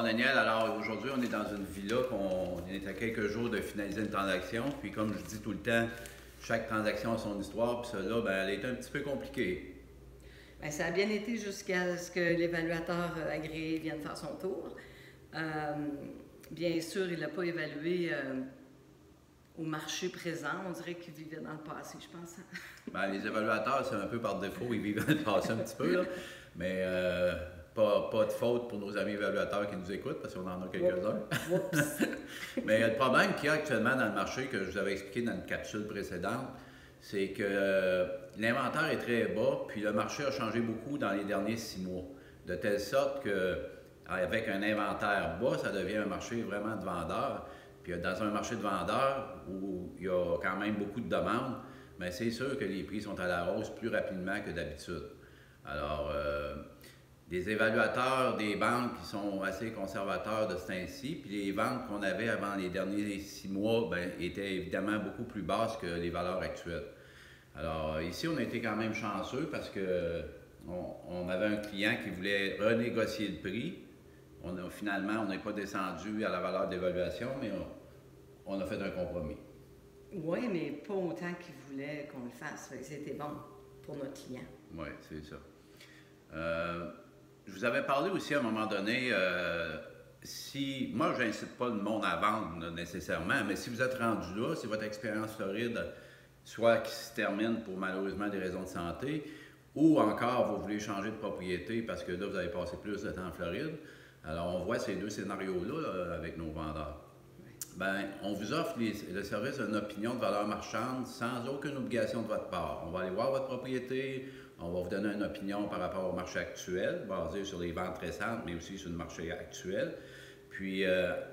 Daniel, alors aujourd'hui, on est dans une villa qu'on est à quelques jours de finaliser une transaction. Puis comme je dis tout le temps, chaque transaction a son histoire. Puis celle-là, elle est un petit peu compliquée. Bien, ça a bien été jusqu'à ce que l'évaluateur agréé vienne faire son tour. Bien sûr, il n'a pas évalué au marché présent. On dirait qu'il vivait dans le passé, je pense. Les évaluateurs, c'est un peu par défaut, ils vivent dans le passé un petit peu, là. Mais pas de faute pour nos amis évaluateurs qui nous écoutent, parce qu'on en a quelques-uns. Mais le problème qu'il y a actuellement dans le marché, que je vous avais expliqué dans une capsule précédente, c'est que l'inventaire est très bas, puis le marché a changé beaucoup dans les derniers 6 mois. De telle sorte qu'avec un inventaire bas, ça devient un marché vraiment de vendeurs. Puis dans un marché de vendeurs où il y a quand même beaucoup de demandes, bien, c'est sûr que les prix sont à la hausse plus rapidement que d'habitude. Alors, des évaluateurs des banques qui sont assez conservateurs de ce temps-ci, puis les ventes qu'on avait avant les derniers 6 mois bien, étaient évidemment beaucoup plus basses que les valeurs actuelles. Alors, ici, on a été quand même chanceux parce qu'on avait un client qui voulait renégocier le prix. Finalement, on n'est pas descendu à la valeur d'évaluation, mais on a fait un compromis. Oui, mais pas autant qu'il voulait qu'on le fasse. C'était bon pour notre client. Oui, c'est ça. Je vous avais parlé aussi à un moment donné, moi, je n'incite pas le monde à vendre là, nécessairement, mais si vous êtes rendu là, si votre expérience floride, soit qui se termine pour malheureusement des raisons de santé, ou encore vous voulez changer de propriété parce que là, vous avez passé plus de temps en Floride, alors on voit ces deux scénarios-là là, avec nos vendeurs. Bien, on vous offre le service d'une opinion de valeur marchande sans aucune obligation de votre part. On va aller voir votre propriété, on va vous donner une opinion par rapport au marché actuel, basée sur les ventes récentes, mais aussi sur le marché actuel. Puis,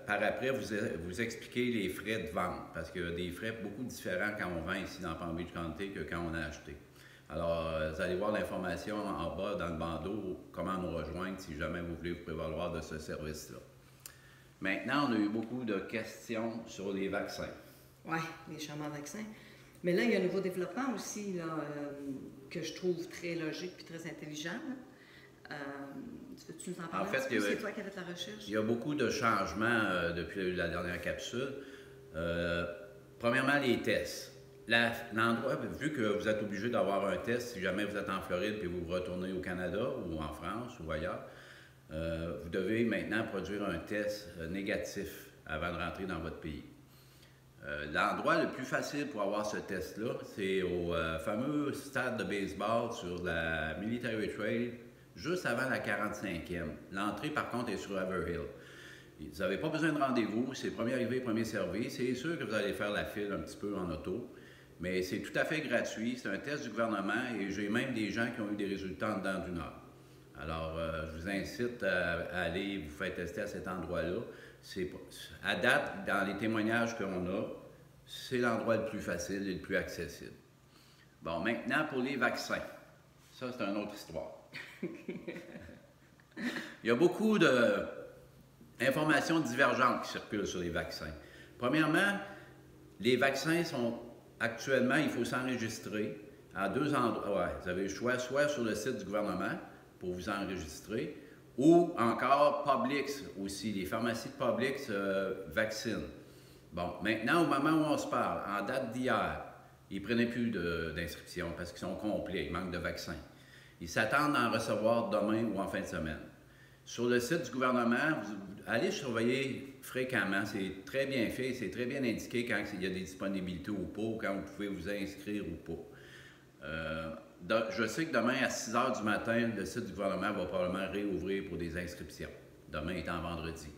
par après, vous expliquez les frais de vente, parce qu'il y a des frais beaucoup différents quand on vend ici dans Palm Beach County que quand on a acheté. Alors, vous allez voir l'information en bas dans le bandeau, comment nous rejoindre si jamais vous voulez vous prévaloir de ce service-là. Maintenant, on a eu beaucoup de questions sur les vaccins. Oui, les charmants vaccins. Mais là, il y a un nouveau développement aussi là, que je trouve très logique et très intelligent. Tu nous en parler? En fait, c'est toi qui as fait la recherche? Il y a beaucoup de changements depuis la dernière capsule. Premièrement, les tests. L'endroit, vu que vous êtes obligé d'avoir un test si jamais vous êtes en Floride et vous retournez au Canada ou en France ou ailleurs, vous devez maintenant produire un test négatif avant de rentrer dans votre pays. L'endroit le plus facile pour avoir ce test-là, c'est au fameux stade de baseball sur la Military Trail, juste avant la 45e. L'entrée, par contre, est sur Haverhill. Vous n'avez pas besoin de rendez-vous, c'est premier arrivé, premier servi. C'est sûr que vous allez faire la file un petit peu en auto, mais c'est tout à fait gratuit. C'est un test du gouvernement et j'ai même des gens qui ont eu des résultats en dedans d'une heure. Alors, je vous incite à aller vous faire tester à cet endroit-là. À date, dans les témoignages qu'on a, c'est l'endroit le plus facile et le plus accessible. Bon, maintenant, pour les vaccins. Ça, c'est une autre histoire. Il y a beaucoup d'informations divergentes qui circulent sur les vaccins. Premièrement, les vaccins sont actuellement, il faut s'enregistrer à 2 endroits. Ouais, vous avez le choix soit sur le site du gouvernement pour vous enregistrer, ou encore Publix aussi, les pharmacies de Publix vaccinent. Bon, maintenant, au moment où on se parle, en date d'hier, ils ne prenaient plus d'inscription parce qu'ils sont complets, il manque de vaccins. Ils s'attendent à en recevoir demain ou en fin de semaine. Sur le site du gouvernement, vous allez surveiller fréquemment, c'est très bien fait, c'est très bien indiqué quand il y a des disponibilités ou pas, ou quand vous pouvez vous inscrire ou pas. Je sais que demain, à 6 h du matin, le site du gouvernement va probablement réouvrir pour des inscriptions. Demain étant vendredi.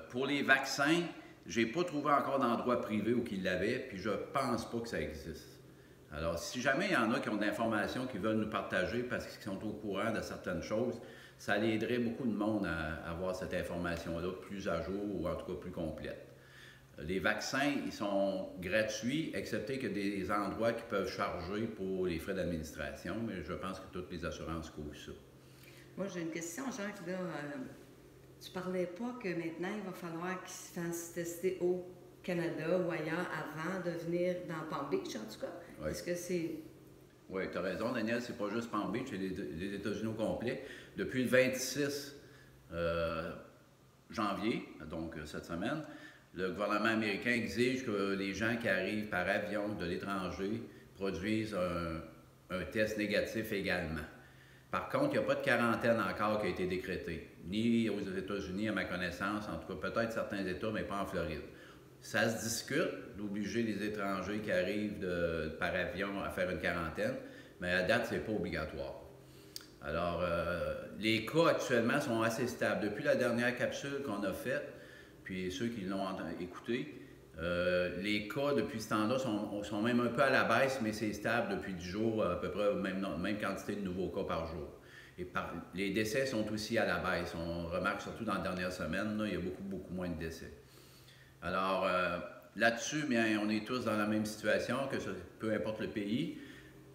Pour les vaccins, je n'ai pas trouvé encore d'endroit privé où ils l'avaient, puis je ne pense pas que ça existe. Alors, si jamais il y en a qui ont de l'information qu'ils veulent nous partager parce qu'ils sont au courant de certaines choses, ça aiderait beaucoup de monde à avoir cette information-là plus à jour ou en tout cas plus complète. Les vaccins, ils sont gratuits, excepté que des endroits qui peuvent charger pour les frais d'administration, mais je pense que toutes les assurances couvrent ça. Moi, j'ai une question, Jacques. Là, tu parlais pas que maintenant, il va falloir qu'ils se fassent tester au Canada ou ailleurs avant de venir dans Palm Beach, en tout cas? Oui. Est-ce que c'est... Oui, tu as raison, Daniel, c'est pas juste Palm Beach, c'est les États-Unis au complet. Depuis le 26 janvier, donc cette semaine, le gouvernement américain exige que les gens qui arrivent par avion de l'étranger produisent un test négatif également. Par contre, il n'y a pas de quarantaine encore qui a été décrétée, ni aux États-Unis à ma connaissance, en tout cas peut-être certains États, mais pas en Floride. Ça se discute d'obliger les étrangers qui arrivent par avion à faire une quarantaine, mais à date, ce n'est pas obligatoire. Alors, les cas actuellement sont assez stables. Depuis la dernière capsule qu'on a faite, puis ceux qui l'ont écouté, les cas depuis ce temps-là sont même un peu à la baisse, mais c'est stable depuis 10 jours, à peu près même quantité de nouveaux cas par jour. Et les décès sont aussi à la baisse. On remarque surtout dans la dernière semaine, là, il y a beaucoup moins de décès. Alors, là-dessus, bien, on est tous dans la même situation, peu importe le pays.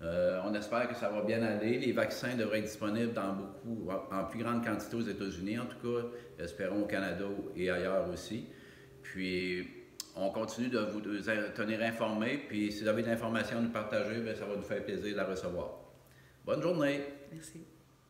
On espère que ça va bien aller. Les vaccins devraient être disponibles en plus grande quantité aux États-Unis, en tout cas, espérons au Canada et ailleurs aussi. Puis, on continue de vous tenir informés. Puis, si vous avez de l'information à nous partager, bien, ça va nous faire plaisir de la recevoir. Bonne journée! Merci.